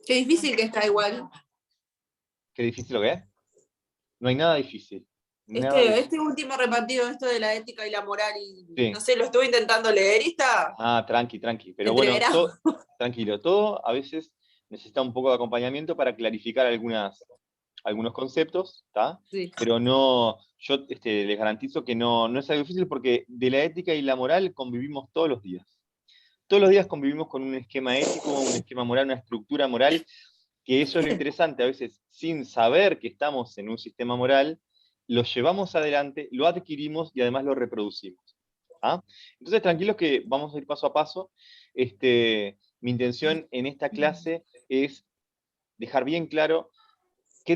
Qué difícil que está igual. ¿Qué difícil lo que es? No hay nada difícil. Nada Este, difícil. este último repartido, esto de la ética y la moral, y Sí. no sé, lo estuve intentando leer y está Tranqui. Pero bueno, entreverado. tranquilo. Todo a veces necesita un poco de acompañamiento para clarificar algunos conceptos, ¿está? Sí. Pero no, yo les garantizo que no es algo difícil porque de la ética y la moral convivimos todos los días. Todos los días convivimos con un esquema ético, un esquema moral, una estructura moral, que eso es lo interesante. A veces, sin saber que estamos en un sistema moral, lo llevamos adelante, lo adquirimos y además lo reproducimos. ¿Ah? Entonces, tranquilos que vamos a ir paso a paso. Mi intención en esta clase es dejar bien claro qué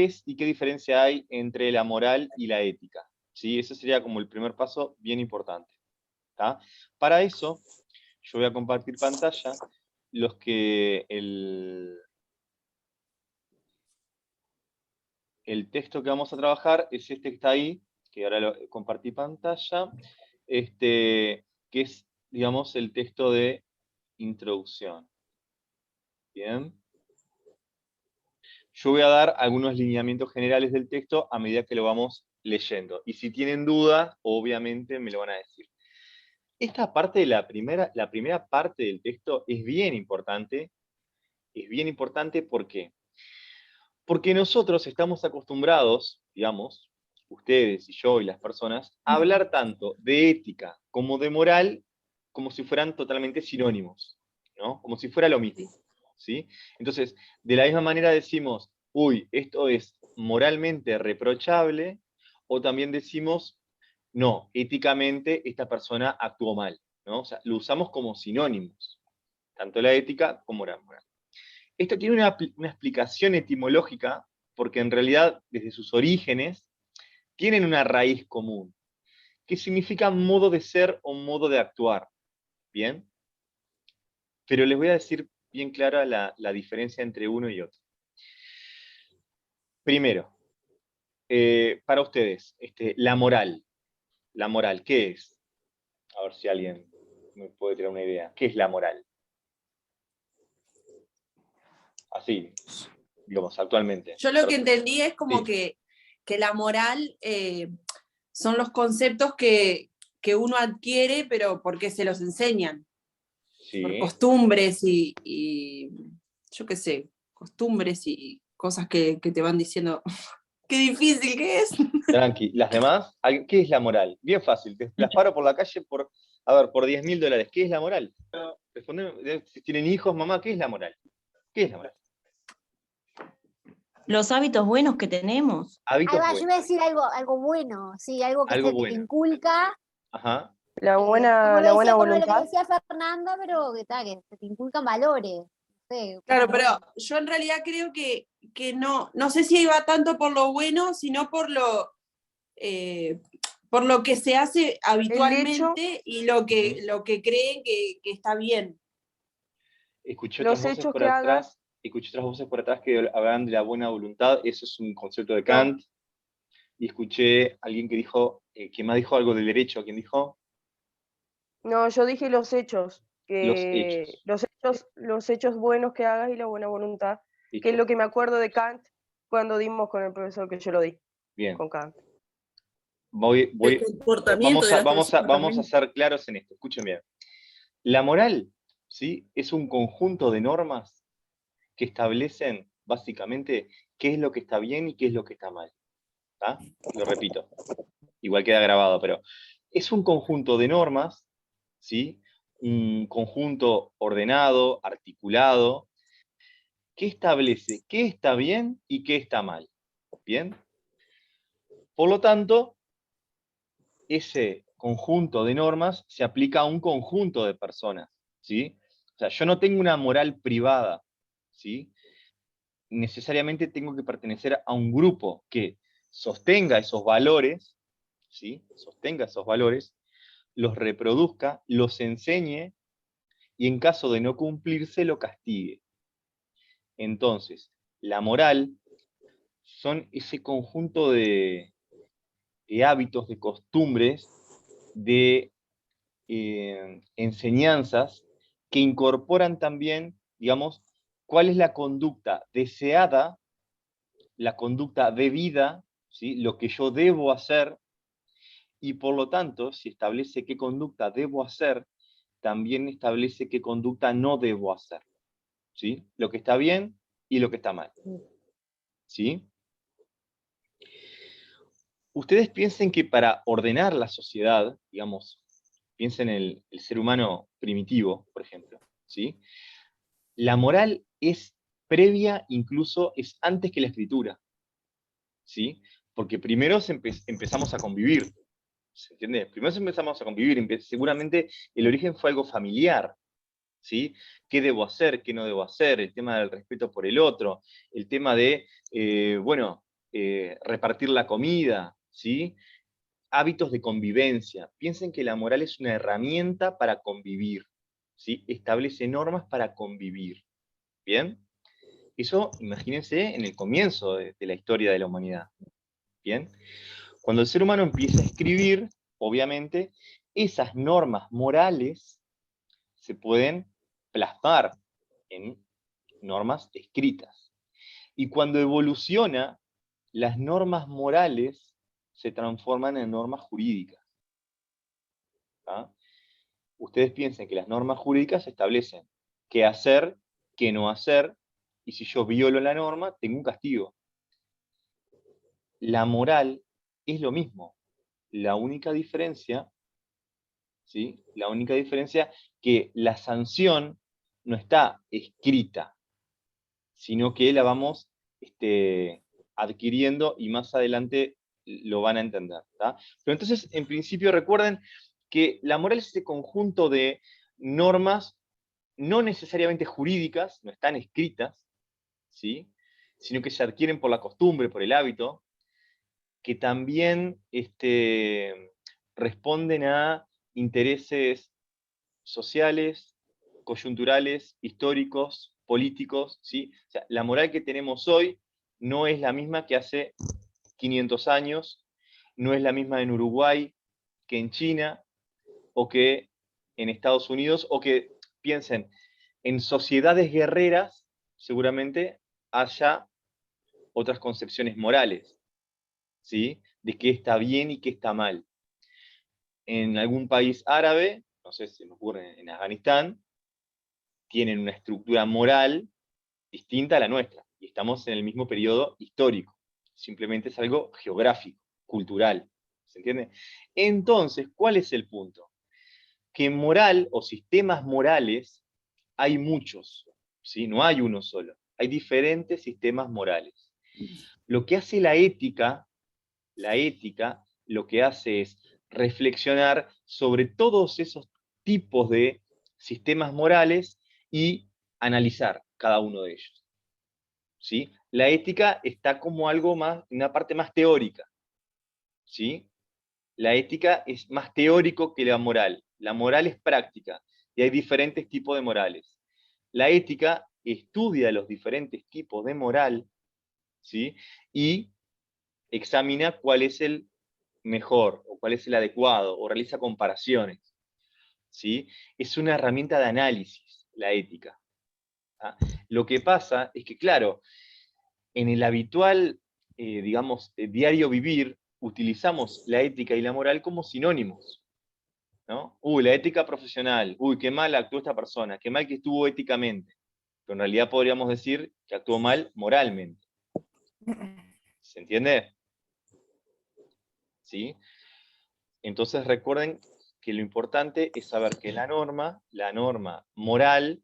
es y qué diferencia hay entre la moral y la ética. ¿Sí? Ese sería como el primer paso bien importante. ¿Tá? Para eso, yo voy a compartir pantalla. El texto que vamos a trabajar es este que está ahí, que ahora lo compartí pantalla, que es, digamos, el texto de introducción. Bien. Yo voy a dar algunos lineamientos generales del texto a medida que lo vamos leyendo. Y si tienen dudas, obviamente me lo van a decir. Esta parte de la primera parte del texto es bien importante. Es bien importante porque nosotros estamos acostumbrados, digamos, ustedes y yo y las personas, a hablar tanto de ética como de moral como si fueran totalmente sinónimos, ¿no? Como si fuera lo mismo, ¿sí? Entonces, de la misma manera decimos, uy, esto es moralmente reprochable, o también decimos, no, éticamente esta persona actuó mal, ¿no? O sea, lo usamos como sinónimos, tanto la ética como la moral. Esto tiene una explicación etimológica, porque en realidad, desde sus orígenes, tienen una raíz común, que significa modo de ser o modo de actuar. ¿Bien? Pero les voy a decir bien clara la diferencia entre uno y otro. Primero, para ustedes, la moral. La moral, ¿qué es? A ver si alguien me puede tirar una idea. ¿Qué es la moral? Así, digamos, actualmente. Yo lo que entendí es como Sí, que la moral son los conceptos que uno adquiere, pero porque se los enseñan, por sí. costumbres y yo qué sé, costumbres y cosas que te van diciendo, qué difícil que es. Tranqui. Las demás, ¿qué es la moral? Bien fácil. Te las paro por la calle por $10.000. ¿Qué es la moral? Respondeme, si tienen hijos, mamá, ¿qué es la moral? ¿Qué es la moral? Los hábitos buenos que tenemos. Ahí Hábitos va, yo buenos. iba a decir algo bueno, sí, algo que Algo se te bueno. inculca. Ajá. Como La buena como lo que voluntad. decía Fernanda, pero que se te inculcan valores. No sé, Claro, pero yo en realidad creo que no sé si iba tanto por lo bueno, sino por lo que se hace habitualmente y lo que creen que está bien. Escuché otras Los voces hechos por que hagas. atrás, que hablaban de la buena voluntad. Eso es un concepto de No, Kant. Y escuché a alguien que dijo, ¿quién más dijo algo del derecho? ¿Quién dijo? no, yo dije los hechos, Los que hechos. los hechos buenos que hagas y la buena voluntad, que es Listo. lo que me acuerdo de Kant cuando dimos con el profesor que yo lo di, Bien. con Kant. El comportamiento de las personas Vamos a también. ser claros en esto. Escuchen bien. La moral, ¿sí? Es un conjunto de normas que establecen básicamente qué es lo que está bien y qué es lo que está mal. ¿Tá? Lo repito, igual queda grabado, pero es un conjunto de normas, ¿sí? Un conjunto ordenado, articulado, que establece qué está bien y qué está mal. ¿Bien? Por lo tanto, ese conjunto de normas se aplica a un conjunto de personas, ¿sí? O sea, yo no tengo una moral privada, ¿sí? Necesariamente tengo que pertenecer a un grupo que sostenga esos valores, ¿sí? Sostenga esos valores, los reproduzca, los enseñe y en caso de no cumplirse lo castigue. Entonces, la moral son ese conjunto de hábitos, de costumbres, de enseñanzas que incorporan también, digamos, cuál es la conducta deseada, la conducta debida, ¿sí? Lo que yo debo hacer, y por lo tanto, si establece qué conducta debo hacer, también establece qué conducta no debo hacer, ¿sí? Lo que está bien y lo que está mal, ¿sí? Ustedes piensen que para ordenar la sociedad, digamos, piensen en el ser humano primitivo, por ejemplo, ¿sí? La moral es previa, incluso es antes que la escritura, ¿sí? Porque primero empezamos a convivir, ¿se entiende? Primero empezamos a convivir, seguramente el origen fue algo familiar, ¿sí? ¿Qué debo hacer? ¿Qué no debo hacer? El tema del respeto por el otro, el tema de, repartir la comida, ¿sí? Hábitos de convivencia. Piensen que la moral es una herramienta para convivir, ¿sí? Establece normas para convivir, ¿bien? Eso, imagínense, en el comienzo de la historia de la humanidad, ¿bien? Cuando el ser humano empieza a escribir, obviamente, esas normas morales se pueden plasmar en normas escritas. Y cuando evoluciona, las normas morales se transforman en normas jurídicas. ¿Ah? Ustedes piensen que las normas jurídicas establecen qué hacer, qué no hacer, y si yo violo la norma, tengo un castigo. La moral es lo mismo. La única diferencia, ¿sí? La única diferencia que la sanción no está escrita, sino que la vamos adquiriendo y más adelante lo van a entender. ¿Tá? Pero entonces, en principio, recuerden que la moral es ese conjunto de normas no necesariamente jurídicas, no están escritas, ¿sí? Sino que se adquieren por la costumbre, por el hábito, que también responden a intereses sociales, coyunturales, históricos, políticos, ¿sí? O sea, la moral que tenemos hoy no es la misma que hace 500 años, no es la misma en Uruguay que en China, o que en Estados Unidos, o que piensen, en sociedades guerreras seguramente haya otras concepciones morales, ¿sí? De qué está bien y qué está mal. En algún país árabe, no sé si me ocurre en Afganistán, tienen una estructura moral distinta a la nuestra, y estamos en el mismo periodo histórico. Simplemente es algo geográfico, cultural, ¿se entiende? Entonces, ¿cuál es el punto? Que moral o sistemas morales hay muchos, ¿sí? No hay uno solo, hay diferentes sistemas morales. Lo que hace la ética lo que hace es reflexionar sobre todos esos tipos de sistemas morales y analizar cada uno de ellos, ¿sí? La ética está como algo más, una parte más teórica, ¿sí? La ética es más teórico que la moral. La moral es práctica y hay diferentes tipos de morales. La ética estudia los diferentes tipos de moral, ¿sí? Y examina cuál es el mejor o cuál es el adecuado o realiza comparaciones, ¿sí? Es una herramienta de análisis, la ética. ¿Ah? Lo que pasa es que, claro, en el habitual, digamos, diario vivir, utilizamos la ética y la moral como sinónimos, ¿no? Uy, la ética profesional, uy, qué mal actuó esta persona, qué mal que estuvo éticamente. Pero en realidad podríamos decir que actuó mal moralmente. ¿Se entiende? ¿Sí? Entonces recuerden que lo importante es saber que la norma moral,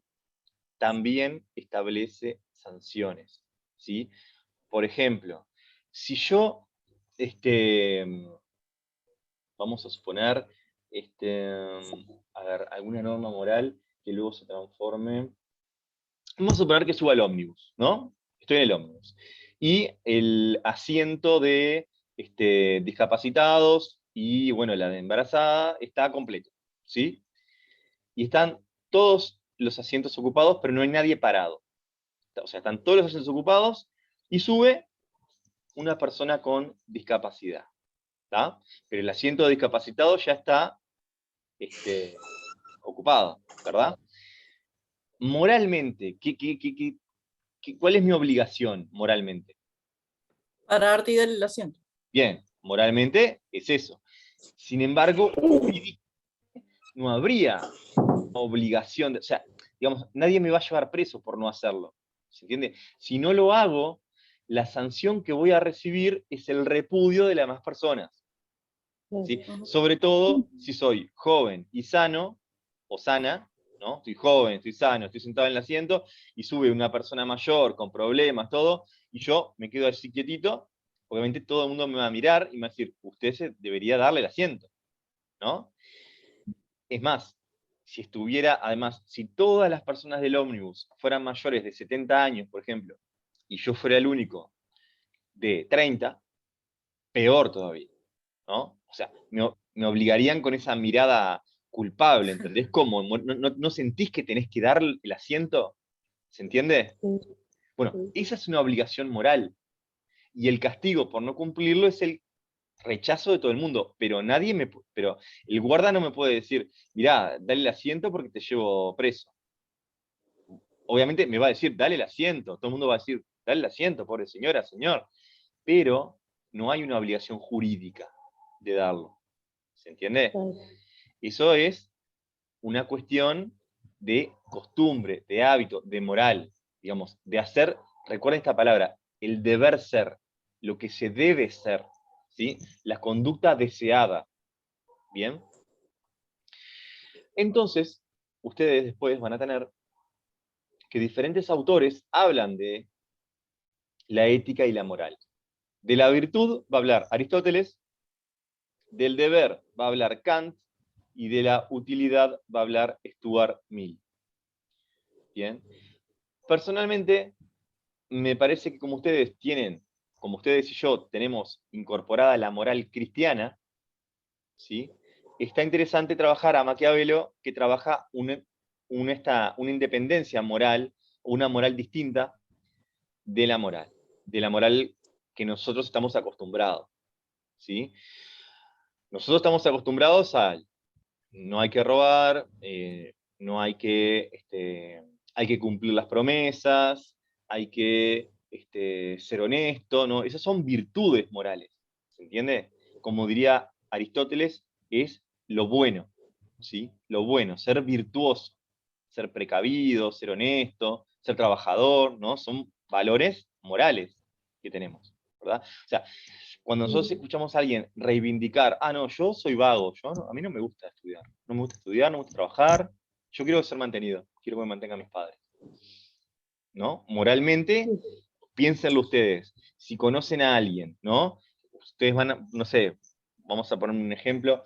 también establece sanciones, ¿sí? Por ejemplo, si yo, vamos a suponer, a ver, alguna norma moral que luego se transforme, vamos a suponer que suba el ómnibus, ¿no? Estoy en el ómnibus. Y el asiento de discapacitados y, bueno, la de embarazada está completo, ¿sí? Y están todos los asientos ocupados, pero no hay nadie parado. O sea, están todos los asientos ocupados y sube una persona con discapacidad, ¿tá? Pero el asiento de discapacitado ya está ocupado, ¿verdad? Moralmente, ¿Cuál es mi obligación moralmente? Pararte y darle el asiento. Bien, moralmente es eso. Sin embargo, no habría obligación, o sea, digamos, nadie me va a llevar preso por no hacerlo. ¿Se entiende? Si no lo hago, la sanción que voy a recibir es el repudio de las demás personas. ¿Sí? Sobre todo si soy joven y sano, o sana, ¿no? Estoy joven, estoy sano, estoy sentado en el asiento, y sube una persona mayor con problemas, todo, y yo me quedo así quietito, obviamente todo el mundo me va a mirar y me va a decir, usted debería darle el asiento, ¿no? Es más, si estuviera, además, si todas las personas del ómnibus fueran mayores de 70 años, por ejemplo, y yo fuera el único de 30, peor todavía, ¿no? O sea, me obligarían con esa mirada culpable, ¿entendés? ¿Cómo? ¿No sentís que tenés que dar el asiento? ¿Se entiende? Bueno, esa es una obligación moral. Y el castigo por no cumplirlo es el rechazo de todo el mundo. Pero el guarda no me puede decir, mirá, dale el asiento porque te llevo preso. Obviamente me va a decir, dale el asiento. Todo el mundo va a decir, dale el asiento, pobre señora, señor. Pero no hay una obligación jurídica de darlo. ¿Se entiende? Eso es una cuestión de costumbre, de hábito, de moral, digamos, de hacer, recuerda esta palabra, el deber ser, lo que se debe ser, ¿sí? La conducta deseada. ¿Bien? Entonces, ustedes después van a tener que diferentes autores hablan de la ética y la moral. De la virtud va a hablar Aristóteles, del deber va a hablar Kant, y de la utilidad va a hablar Stuart Mill. Bien. Personalmente, me parece que como ustedes y yo tenemos incorporada la moral cristiana, ¿sí? Está interesante trabajar a Maquiavelo, que trabaja una independencia moral, una moral distinta de la moral que nosotros estamos acostumbrados, ¿sí? Nosotros estamos acostumbrados a no hay que robar, no hay que cumplir las promesas, hay que ser honesto, ¿no? Esas son virtudes morales, ¿se entiende? Como diría Aristóteles, es lo bueno, ¿sí? Lo bueno, ser virtuoso, ser precavido, ser honesto, ser trabajador, ¿no? Son valores morales que tenemos, ¿verdad? O sea, cuando nosotros escuchamos a alguien reivindicar, no, yo soy vago, a mí no me gusta estudiar, no me gusta estudiar, no me gusta trabajar, yo quiero ser mantenido, quiero que me mantengan mis padres, ¿no? Moralmente, piénsenlo ustedes, si conocen a alguien, ¿no? Ustedes van a, no sé, vamos a poner un ejemplo,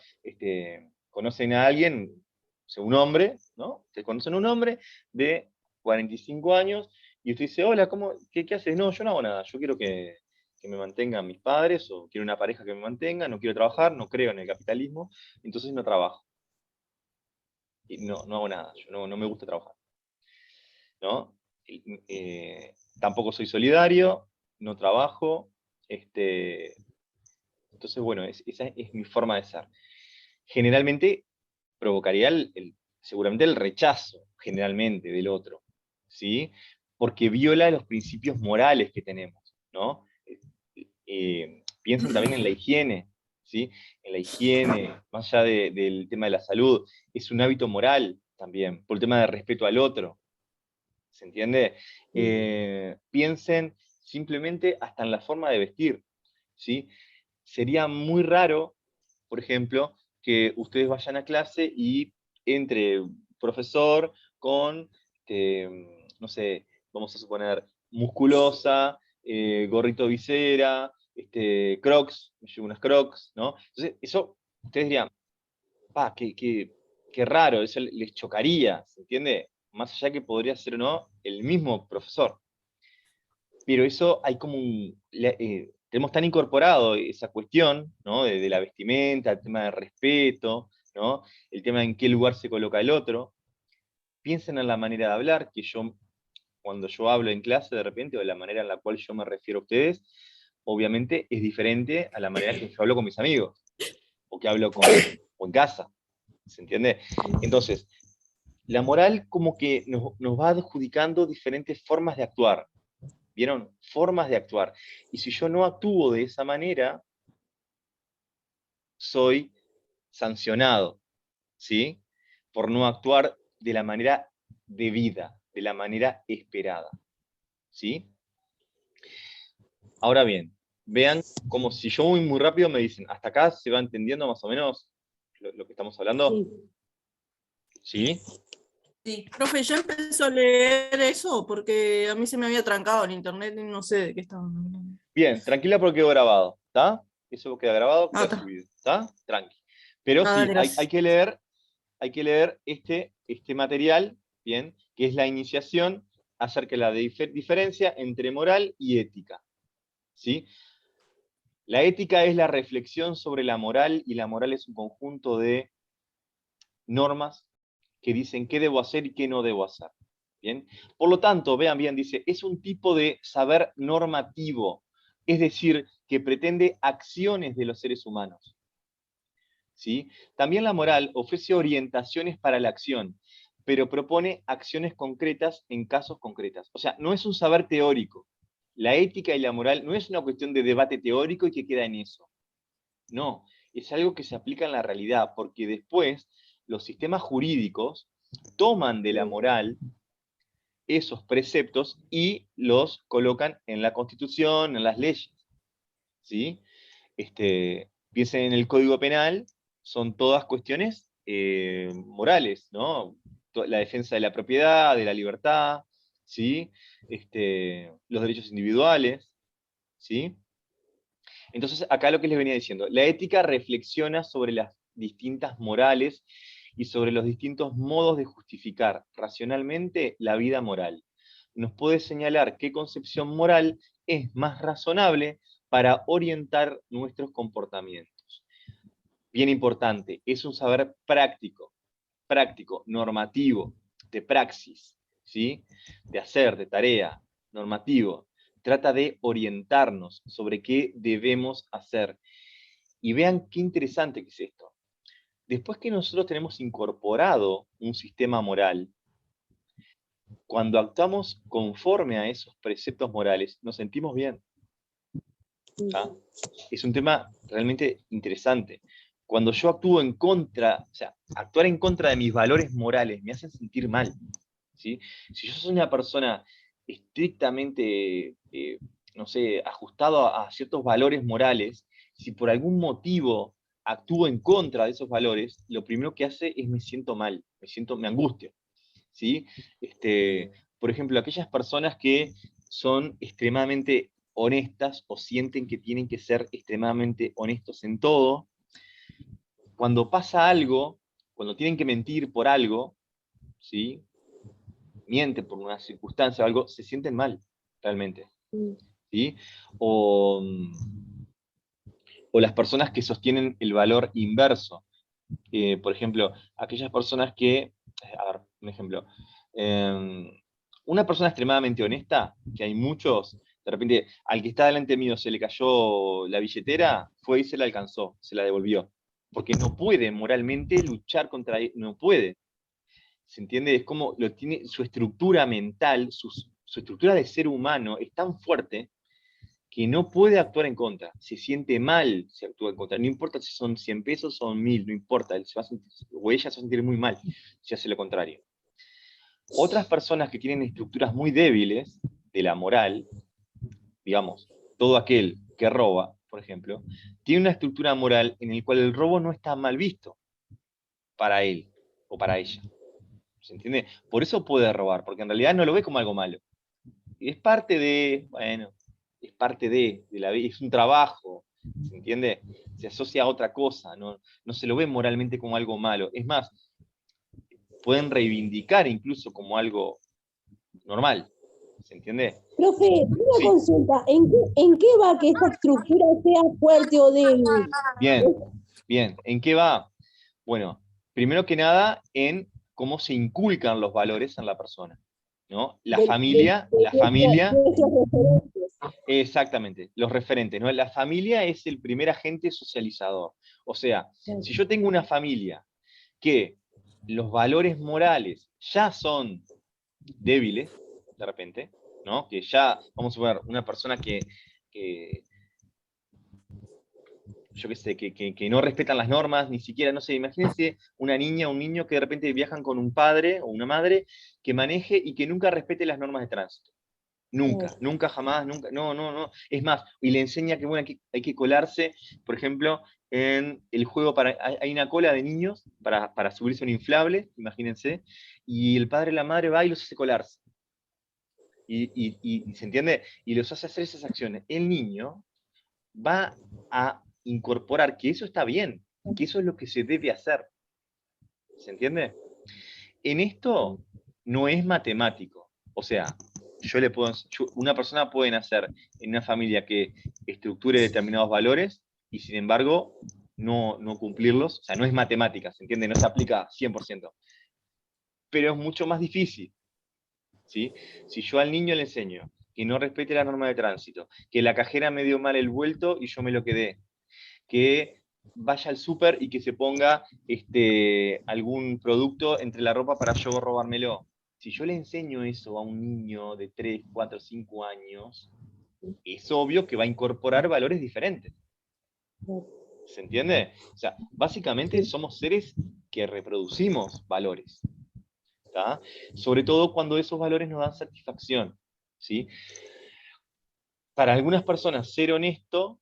conocen a alguien, o sea, un hombre, ¿no? Ustedes conocen a un hombre de 45 años, y usted dice, hola, qué haces? No, yo no hago nada, yo quiero que me mantengan mis padres, o quiero una pareja que me mantenga, no quiero trabajar, no creo en el capitalismo, entonces no trabajo. Y no hago nada, yo no me gusta trabajar. ¿No? Tampoco soy solidario, no trabajo, entonces, bueno, esa es mi forma de ser. Generalmente provocaría seguramente el rechazo, generalmente, del otro, ¿sí? Porque viola los principios morales que tenemos, ¿no? Piensen también en la higiene, ¿sí? En la higiene, más allá del tema de la salud, es un hábito moral también, por el tema de respeto al otro, ¿se entiende? Piensen simplemente hasta en la forma de vestir, ¿sí? Sería muy raro, por ejemplo, que ustedes vayan a clase y entre profesor con, no sé, vamos a suponer, musculosa, gorrito visera, crocs, me llevo unas crocs, ¿no? Entonces, eso, ustedes dirían, qué raro, eso les chocaría, ¿se entiende? Más allá que podría ser o no el mismo profesor. Pero eso hay como tenemos tan incorporado esa cuestión, ¿no? De la vestimenta, el tema de respeto, ¿no? El tema en qué lugar se coloca el otro. Piensen en la manera de hablar, que cuando yo hablo en clase de repente, o la manera en la cual yo me refiero a ustedes, obviamente es diferente a la manera que yo hablo con mis amigos, o que hablo o en casa, ¿se entiende? Entonces, la moral como que nos va adjudicando diferentes formas de actuar, ¿Vieron? Formas de actuar. Y si yo no actúo de esa manera, soy sancionado, ¿sí? Por no actuar de la manera debida, de la manera esperada, ¿sí? Ahora bien, vean como si yo voy muy rápido me dicen, ¿hasta acá se va entendiendo más o menos lo que estamos hablando? ¿Sí? Sí. Profe, ya empezó a leer eso porque a mí se me había trancado en internet y no sé de qué estaban hablando. Bien, tranquila porque quedó grabado, ¿está? Eso queda grabado, Ah, queda está. subido, ¿está? Tranqui. Pero Ah, sí, dale, gracias. hay que leer este material, ¿bien? Que es la iniciación acerca de la diferencia entre moral y ética, ¿sí? La ética es la reflexión sobre la moral y la moral es un conjunto de normas que dicen qué debo hacer y qué no debo hacer. ¿Bien? Por lo tanto, vean bien, dice, es un tipo de saber normativo, es decir, que pretende acciones de los seres humanos. ¿Sí? También la moral ofrece orientaciones para la acción, pero propone acciones concretas en casos concretos. O sea, no es un saber teórico. La ética y la moral no es una cuestión de debate teórico y que queda en eso. No, es algo que se aplica en la realidad, porque después los sistemas jurídicos toman de la moral esos preceptos y los colocan en la Constitución, en las leyes. ¿Sí? Piensen en el Código Penal, son todas cuestiones morales, ¿no? La defensa de la propiedad, de la libertad, ¿sí? Los derechos individuales, ¿sí? Entonces, acá lo que les venía diciendo, la ética reflexiona sobre las distintas morales y sobre los distintos modos de justificar racionalmente la vida moral. Nos puede señalar qué concepción moral es más razonable para orientar nuestros comportamientos. Bien importante, es un saber práctico, normativo, de praxis, ¿sí? De hacer, de tarea, normativo. Trata de orientarnos sobre qué debemos hacer. Y vean qué interesante que es esto. Después que nosotros tenemos incorporado un sistema moral, cuando actuamos conforme a esos preceptos morales, nos sentimos bien. ¿Ah? Es un tema realmente interesante. Cuando yo actúo en contra, o sea, actuar en contra de mis valores morales me hacen sentir mal. ¿Sí? Si yo soy una persona estrictamente, no sé, ajustado a ciertos valores morales, si por algún motivo actúo en contra de esos valores, lo primero que hace es me siento mal, me angustio. ¿Sí? Por ejemplo, aquellas personas que son extremadamente honestas o sienten que tienen que ser extremadamente honestos en todo, cuando pasa algo, cuando tienen que mentir por algo, ¿sí? Mienten por una circunstancia o algo, se sienten mal, realmente. ¿Sí? O las personas que sostienen el valor inverso. Por ejemplo, aquellas personas que, a ver, un ejemplo, una persona extremadamente honesta, que hay muchos, de repente, al que está delante mío se le cayó la billetera, fue y se la alcanzó, se la devolvió. Porque no puede moralmente luchar contra él, no puede. ¿Se entiende? Es como tiene su estructura mental, su estructura de ser humano es tan fuerte que no puede actuar en contra. Se siente mal si actúa en contra. No importa si son 100 pesos o son 1000, no importa. Él se va a sentir, o ella se va a sentir muy mal si hace lo contrario. Otras personas que tienen estructuras muy débiles de la moral, digamos, todo aquel que roba, por ejemplo, tiene una estructura moral en la cual el robo no está mal visto para él o para ella. ¿Se entiende? Por eso puede robar, porque en realidad no lo ve como algo malo. Es parte de, bueno, es parte de la vida, es un trabajo, ¿se entiende? Se asocia a otra cosa, no se lo ve moralmente como algo malo. Es más, pueden reivindicar incluso como algo normal, ¿se entiende? Profe, una Sí, consulta, ¿en qué va que esta estructura sea fuerte o débil? bien, bien. ¿En qué va? Bueno, primero que nada, en cómo se inculcan los valores en la persona, ¿no? La familia, Nuestros referentes. exactamente, los referentes, ¿no? La familia es el primer agente socializador. O sea, si yo tengo una familia que los valores morales ya son débiles, de repente, ¿no? Que ya, vamos a ver, una persona que yo qué sé, que no respetan las normas, ni siquiera, no sé, imagínense una niña o un niño que de repente viajan con un padre o una madre que maneje y que nunca respete las normas de tránsito. Nunca, nunca, jamás, nunca, no, no, no. Es más, y le enseña que, bueno, hay que colarse, por ejemplo, en el juego, hay una cola de niños para subirse a un inflable, imagínense, y el padre y la madre va y los hace colarse. Y ¿se entiende? Y los hace hacer esas acciones. El niño va a incorporar que eso está bien, que eso es lo que se debe hacer. ¿Se entiende? En esto no es matemático. O sea, una persona puede nacer en una familia que estructure determinados valores y sin embargo no cumplirlos. O sea, no es matemática, ¿se entiende? No se aplica 100%. Pero es mucho más difícil. ¿Sí? Si yo al niño le enseño que no respete la norma de tránsito, que la cajera me dio mal el vuelto y yo me lo quedé, que vaya al súper y que se ponga algún producto entre la ropa para yo robármelo. Si yo le enseño eso a un niño de 3, 4, 5 años, es obvio que va a incorporar valores diferentes. ¿Se entiende? O sea, básicamente somos seres que reproducimos valores. ¿Tá? Sobre todo cuando esos valores nos dan satisfacción. ¿Sí? Para algunas personas, ser honesto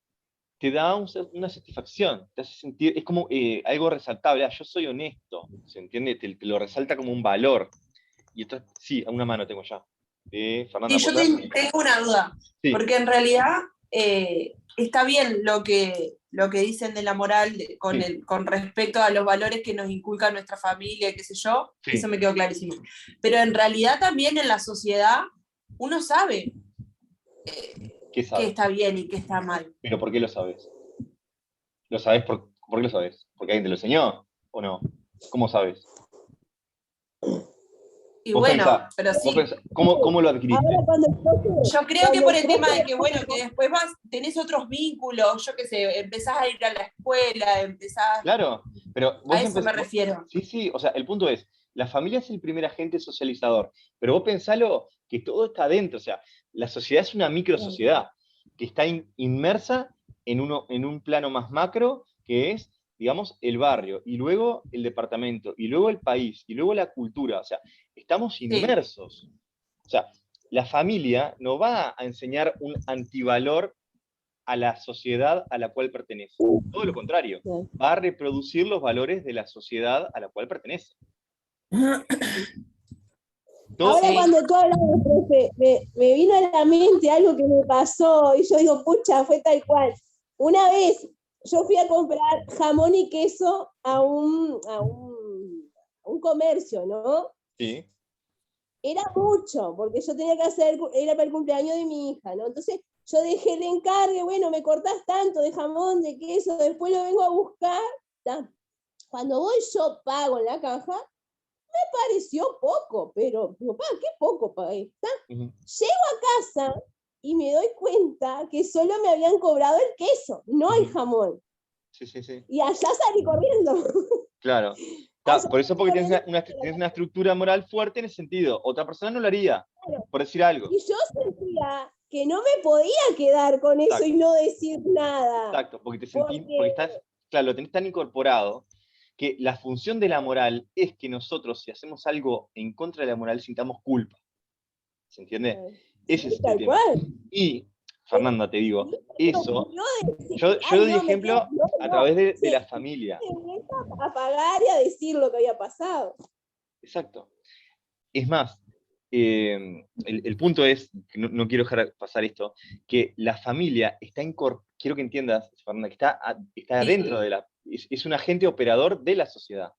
te da una satisfacción, te hace sentir, es como algo resaltable, yo soy honesto, ¿se entiende? Te lo resalta como un valor. Y esto, sí, a una mano tengo ya. Fernanda, Sí, yo ¿podés? tengo una duda, Sí. porque en realidad está bien lo que dicen de la moral con respecto a los valores que nos inculca nuestra familia, qué sé yo, Sí. eso me quedó clarísimo. Pero en realidad también en la sociedad uno sabe ¿Qué sabes? qué está bien y qué está mal. ¿Pero por qué lo sabes? ¿Lo sabes por qué lo sabes? ¿Porque alguien te lo enseñó o no? ¿Cómo sabes? Y Vos bueno, pensás, pero sí. ¿cómo lo adquiriste? Ahora cuando el profe- Yo creo que cuando por el el tema profe- de que, bueno, que después tenés otros vínculos, yo qué sé, empezás a ir a la escuela, Claro, pero a vos eso me refiero. Sí, sí, o sea, el punto es, la familia es el primer agente socializador, pero vos pensalo que todo está dentro, o sea, la sociedad es una microsociedad que está inmersa en un plano más macro, que es, digamos, el barrio, y luego el departamento, y luego el país, y luego la cultura, o sea, estamos inmersos. O sea, la familia no va a enseñar un antivalor a la sociedad a la cual pertenece. Todo lo contrario, va a reproducir los valores de la sociedad a la cual pertenece. Ahora cuando tú hablabas, profe, me vino a la mente algo que me pasó y yo digo, pucha, fue tal cual. Una vez yo fui a comprar jamón y queso a un comercio, ¿no? Sí. Era mucho, porque yo tenía que hacer, era para el cumpleaños de mi hija, ¿no? Entonces yo dejé el encargue, bueno, me cortás tanto de jamón, de queso, después lo vengo a buscar. ¿Tá? Cuando voy yo pago en la caja, me pareció poco, pero ¿qué poco pagué? Llego a casa y me doy cuenta que solo me habían cobrado el queso, no el jamón. Sí, sí, sí. Y allá salí corriendo. Claro. Por eso, porque tienes una estructura moral fuerte en ese sentido. Otra persona no lo haría, por decir algo. Y yo sentía que no me podía quedar con eso. Exacto. Y no decir nada. Exacto, porque estás, claro, lo tenés tan incorporado que la función de la moral es que nosotros, si hacemos algo en contra de la moral, sintamos culpa. ¿Se entiende? Ese es el tema. Y, Fernanda, te digo, eso, yo doy ejemplo a través de la familia. A pagar y a decir lo que había pasado. Exacto. Es más, el punto es, que no quiero dejar pasar esto, que la familia está quiero que entiendas, Fernanda, que está dentro de es un agente operador de la sociedad.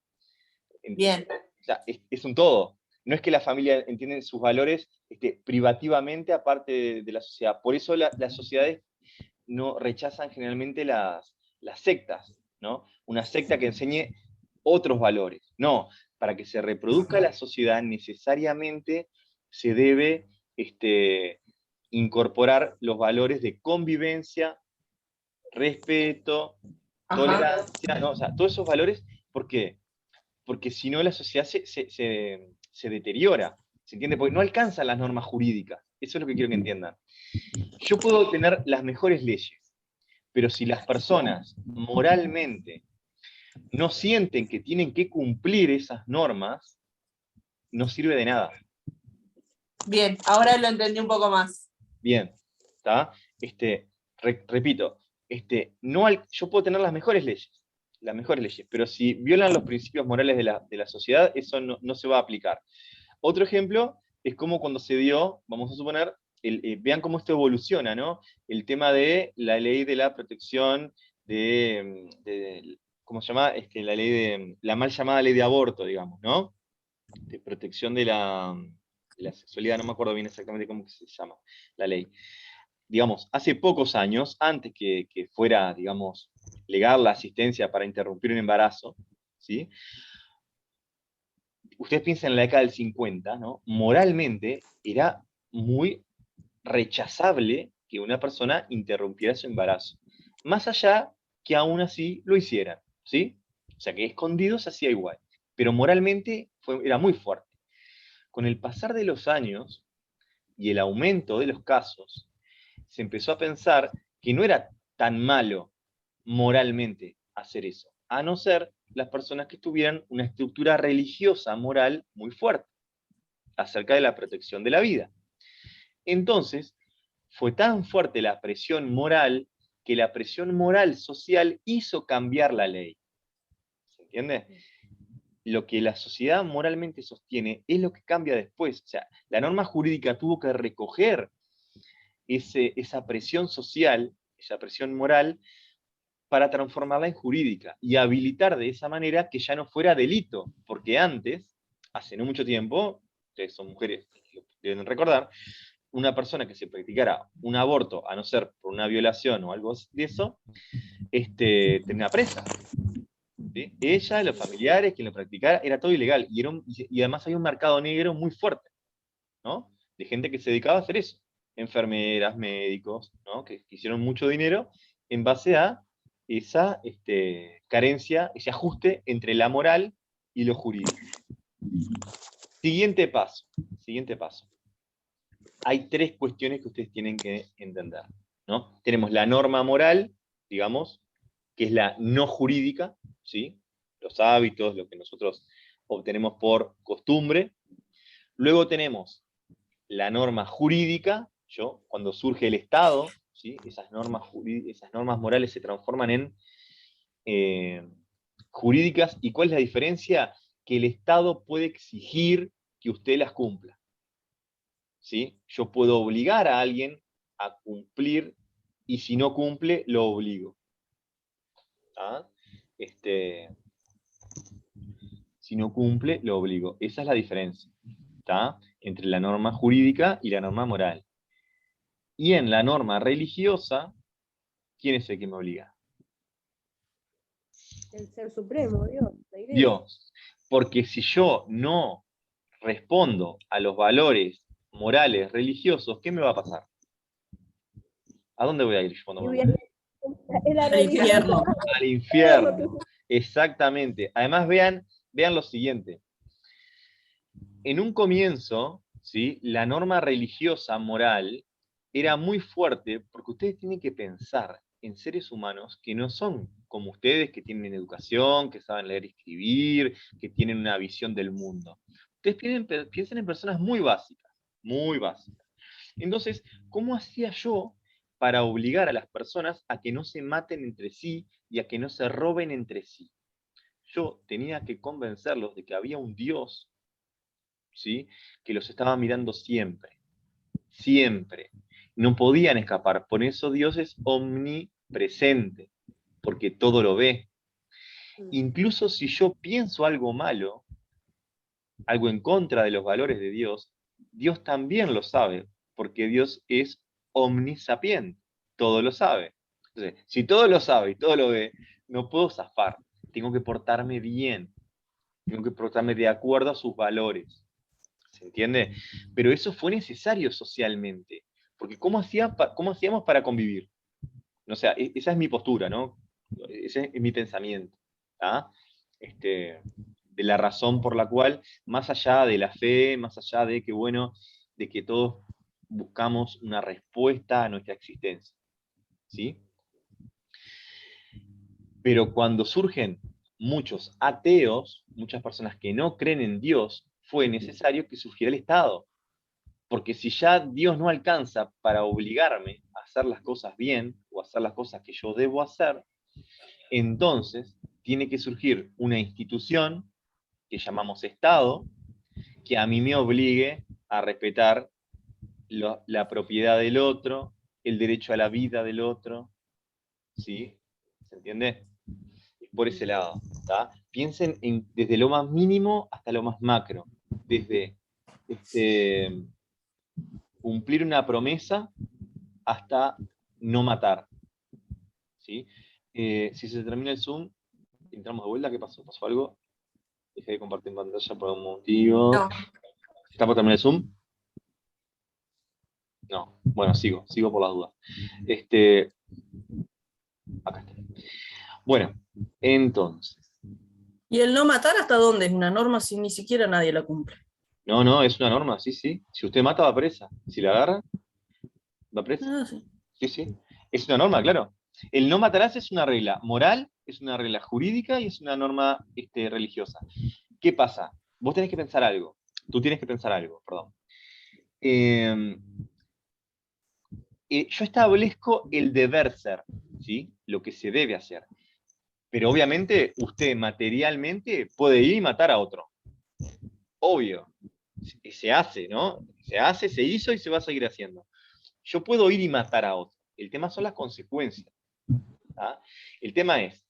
Bien. O sea, es un todo. No es que la familia entiende sus valores privativamente aparte de la sociedad. Por eso las sociedades no rechazan generalmente las sectas, ¿no? Una secta que enseñe otros valores. No, para que se reproduzca la sociedad necesariamente se debe incorporar los valores de convivencia, respeto, tolerancia, ¿no? O sea, todos esos valores, ¿por qué? Porque si no la sociedad se deteriora, ¿se entiende? Porque no alcanzan las normas jurídicas. Eso es lo que quiero que entiendan. Yo puedo tener las mejores leyes, pero si las personas moralmente no sienten que tienen que cumplir esas normas, no sirve de nada. Bien, ahora lo entendí un poco más. Bien, ¿está? Repito, yo puedo tener las mejores leyes, pero si violan los principios morales de la sociedad, eso no se va a aplicar. Otro ejemplo es como cuando se dio, vamos a suponer, vean cómo esto evoluciona, ¿no? El tema de la ley de la protección ¿cómo se llama? La ley la mal llamada ley de aborto, digamos, ¿no? De protección de la sexualidad, no me acuerdo bien exactamente cómo se llama la ley. Digamos, hace pocos años, antes que fuera, digamos, legal la asistencia para interrumpir un embarazo, ¿sí? Ustedes piensan en la década del 50, ¿no? Moralmente era muy rechazable que una persona interrumpiera su embarazo. Más allá que aún así lo hicieran, ¿sí? O sea, que escondido se hacía igual. Pero moralmente era muy fuerte. Con el pasar de los años y el aumento de los casos, se empezó a pensar que no era tan malo moralmente hacer eso, a no ser las personas que tuvieran una estructura religiosa, moral, muy fuerte, acerca de la protección de la vida. Entonces, fue tan fuerte la presión moral, que la presión moral social hizo cambiar la ley. ¿Se entiende? Lo que la sociedad moralmente sostiene es lo que cambia después. O sea, la norma jurídica tuvo que recoger esa presión social, esa presión moral, para transformarla en jurídica y habilitar de esa manera que ya no fuera delito, porque antes, hace no mucho tiempo, ustedes son mujeres, lo deben recordar, una persona que se practicara un aborto, a no ser por una violación o algo de eso, tenía presa. ¿Sí? Ella, los familiares, quien lo practicara, era todo ilegal, y además había un mercado negro muy fuerte, ¿no? De gente que se dedicaba a hacer eso, enfermeras, médicos, ¿no? Que hicieron mucho dinero en base a esa carencia, ese ajuste entre la moral y lo jurídico. Siguiente paso. Hay tres cuestiones que ustedes tienen que entender, ¿no? Tenemos la norma moral, digamos, que es la no jurídica, ¿sí? Los hábitos, lo que nosotros obtenemos por costumbre. Luego tenemos la norma jurídica, cuando surge el Estado, ¿sí? Esas normas morales se transforman en jurídicas. ¿Y cuál es la diferencia? Que el Estado puede exigir que usted las cumpla. ¿Sí? Yo puedo obligar a alguien a cumplir, y si no cumple, lo obligo. ¿Ah? Si no cumple, lo obligo. Esa es la diferencia, ¿tá? Entre la norma jurídica y la norma moral. Y en la norma religiosa, ¿quién es el que me obliga? El Ser Supremo, Dios, la Iglesia. Dios. Porque si yo no respondo a los valores morales, religiosos, ¿qué me va a pasar? ¿A dónde voy a ir cuando me muera? Al infierno. Al infierno, exactamente. Además, vean lo siguiente. En un comienzo, ¿sí? La norma religiosa, moral, era muy fuerte, porque ustedes tienen que pensar en seres humanos que no son como ustedes, que tienen educación, que saben leer y escribir, que tienen una visión del mundo. Ustedes piensen en personas muy básicas, muy básicas. Entonces, ¿cómo hacía yo para obligar a las personas a que no se maten entre sí y a que no se roben entre sí? Yo tenía que convencerlos de que había un Dios, ¿sí? Que los estaba mirando siempre, siempre. No podían escapar. Por eso Dios es omnipresente, porque todo lo ve. Incluso si yo pienso algo malo, algo en contra de los valores de Dios, Dios también lo sabe, porque Dios es omnisapiente, todo lo sabe. Entonces, si todo lo sabe y todo lo ve, no puedo zafar, tengo que portarme bien, tengo que portarme de acuerdo a sus valores. ¿Se entiende? Pero eso fue necesario socialmente, porque ¿cómo hacíamos para convivir? O sea, esa es mi postura, ¿no? Ese es mi pensamiento, ¿tá? De la razón por la cual, más allá de la fe, más allá de que, bueno, de que todos buscamos una respuesta a nuestra existencia. ¿Sí? Pero cuando surgen muchos ateos, muchas personas que no creen en Dios, fue necesario que surgiera el Estado. Porque si ya Dios no alcanza para obligarme a hacer las cosas bien o hacer las cosas que yo debo hacer, entonces tiene que surgir una institución que llamamos Estado, que a mí me obligue a respetar la propiedad del otro, el derecho a la vida del otro. ¿Sí? ¿Se entiende? Por ese lado. ¿Tá? Piensen desde lo más mínimo hasta lo más macro. Desde cumplir una promesa hasta no matar. ¿Sí? Si se termina el Zoom, entramos de vuelta. ¿Qué pasó? ¿Pasó algo? Dejé de compartir pantalla por algún motivo. No. ¿Está por terminar el Zoom? No. Bueno, sigo por las dudas. Acá está. Bueno, entonces. ¿Y el no matar hasta dónde es una norma si ni siquiera nadie la cumple? No, es una norma, sí. Si usted mata, va presa. Si la agarra, va presa. Sí. Sí. Es una norma, claro. El no matarás es una regla moral, es una regla jurídica y es una norma religiosa. ¿Qué pasa? Vos tenés que pensar algo. Tú tienes que pensar algo, perdón. Yo establezco el deber ser, ¿sí? Lo que se debe hacer. Pero obviamente usted materialmente puede ir y matar a otro. Obvio. Se hace, ¿no? Se hace, se hizo y se va a seguir haciendo. Yo puedo ir y matar a otro. El tema son las consecuencias. ¿Ah? El tema es,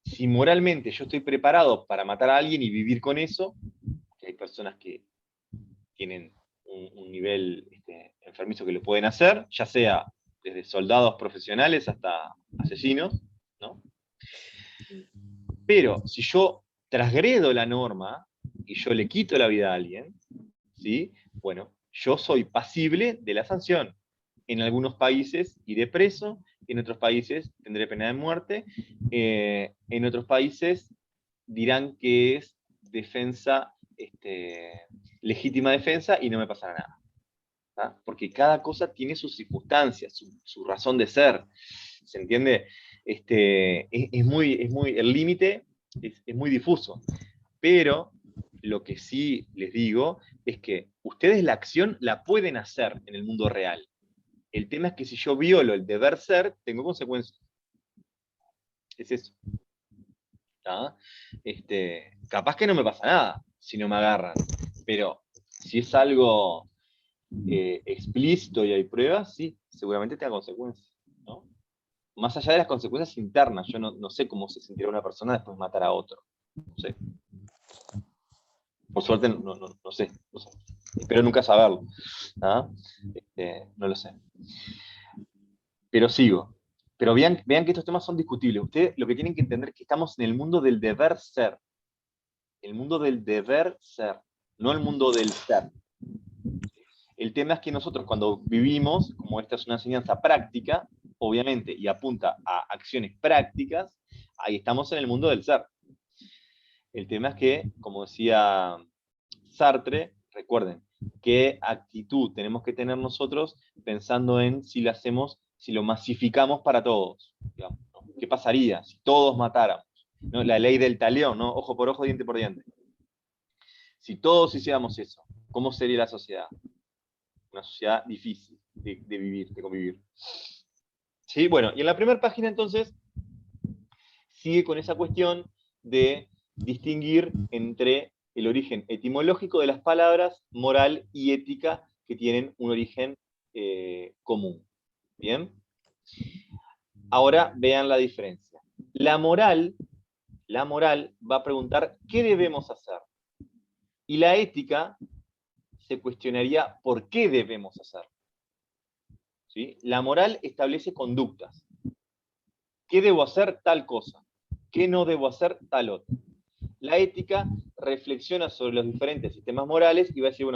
si moralmente yo estoy preparado para matar a alguien y vivir con eso, que hay personas que tienen un nivel enfermizo que lo pueden hacer, ya sea desde soldados profesionales hasta asesinos, ¿no? Pero si yo transgredo la norma y yo le quito la vida a alguien, ¿sí? Bueno, yo soy pasible de la sanción. En algunos países iré preso, en otros países tendré pena de muerte, en otros países dirán que es defensa, legítima defensa y no me pasará nada. ¿Ah? Porque cada cosa tiene sus circunstancias, su razón de ser. ¿Se entiende? El límite es muy difuso. Pero lo que sí les digo es que ustedes la acción la pueden hacer en el mundo real. El tema es que si yo violo el deber ser, tengo consecuencias. Es eso. ¿Ah? Capaz que no me pasa nada si no me agarran. Pero si es algo explícito y hay pruebas, sí, seguramente tenga consecuencias, ¿no? Más allá de las consecuencias internas, yo no sé cómo se sentirá una persona después de matar a otro. No sé. Por suerte no sé. Espero nunca saberlo. ¿Ah? No lo sé. Pero sigo. Pero vean que estos temas son discutibles. Ustedes lo que tienen que entender es que estamos en el mundo del deber ser. El mundo del deber ser, no el mundo del ser. El tema es que nosotros cuando vivimos, como esta es una enseñanza práctica, obviamente, y apunta a acciones prácticas, ahí estamos en el mundo del ser. El tema es que, como decía Sartre, recuerden, qué actitud tenemos que tener nosotros pensando en si lo masificamos para todos. Digamos, ¿no? ¿Qué pasaría si todos matáramos? ¿No? La ley del talión, ¿no? Ojo por ojo, diente por diente. Si todos hiciéramos eso, ¿cómo sería la sociedad? Una sociedad difícil de vivir, de convivir. ¿Sí? Bueno, y en la primera página entonces sigue con esa cuestión de distinguir entre el origen etimológico de las palabras moral y ética que tienen un origen común. ¿Bien? Ahora vean la diferencia. La moral va a preguntar qué debemos hacer. Y la ética se cuestionaría por qué debemos hacer. ¿Sí? La moral establece conductas. ¿Qué debo hacer? Tal cosa. ¿Qué no debo hacer? Tal otra. La ética reflexiona sobre los diferentes sistemas morales y va a decir, bueno,